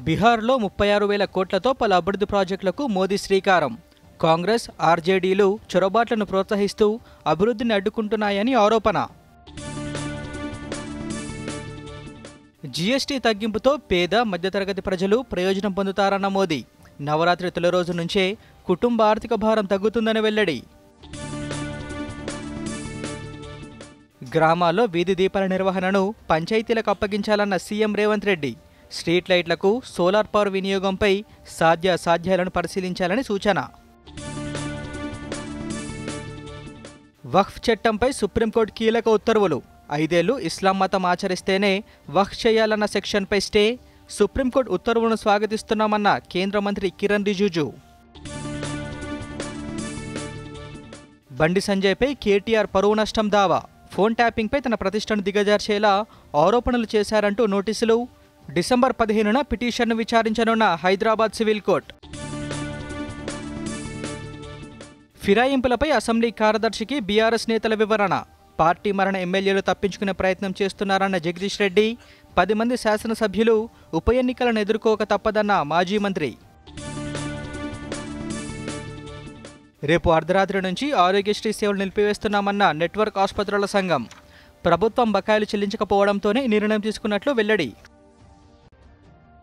బీహార్లో 36,000 కోట్లతో పలు అభివృద్ధి ప్రాజెక్టులకు మోదీ శ్రీకారం. కాంగ్రెస్, ఆర్జేడీలు చొరబాట్లను ప్రోత్సహిస్తూ అభివృద్ధిని అడ్డుకుంటున్నాయని ఆరోపణ. జీఎస్టీ తగ్గింపుతో పేద, మధ్యతరగతి ప్రజలు ప్రయోజనం పొందుతారన్న మోదీ. నవరాత్రి తొలి రోజు నుంచే కుటుంబ ఆర్థిక భారం తగ్గుతుందని వెల్లడి. గ్రామాల్లో వీధి దీపాల నిర్వహణను పంచాయతీలకు అప్పగించాలన్న సీఎం రేవంత్ రెడ్డి. స్ట్రీట్ లైట్లకు సోలార్ పవర్ వినియోగంపై సాధ్యాలను పరిశీలించాలని సూచన. వక్ఫ్ చట్టంపై సుప్రీంకోర్టు కీలక ఉత్తర్వులు. 5 ఏళ్లు ఇస్లాం మతం ఆచరిస్తేనే వక్ఫ్ చేయాలన్న సెక్షన్పై స్టే. సుప్రీంకోర్టు ఉత్తర్వులను స్వాగతిస్తున్నామన్న కేంద్ర మంత్రి కిరణ్ రిజిజు. బండి సంజయ్పై కేటీఆర్ పరువు నష్టం దావా. ఫోన్ ట్యాపింగ్పై తన ప్రతిష్టను దిగజార్చేలా ఆరోపణలు చేశారంటూ నోటీసులు. డిసెంబర్ 15న పిటిషన్ను విచారించనున్న హైదరాబాద్ సివిల్ కోర్టు. ఫిరాయింపులపై అసెంబ్లీ కార్యదర్శికి బీఆర్ఎస్ నేతల వివరణ. పార్టీ మరణ ఎమ్మెల్యేలు తప్పించుకునే ప్రయత్నం చేస్తున్నారన్న జగదీష్ రెడ్డి. 10 మంది శాసనసభ్యులు ఉప ఎన్నికలను ఎదుర్కోక తప్పదన్న మాజీ మంత్రి. రేపు అర్ధరాత్రి నుంచి ఆరోగ్యశ్రీ సేవలు నిలిపివేస్తున్నామన్న నెట్వర్క్ ఆసుపత్రుల సంఘం. ప్రభుత్వం బకాయిలు చెల్లించకపోవడంతోనే నిర్ణయం తీసుకున్నట్లు వెల్లడి.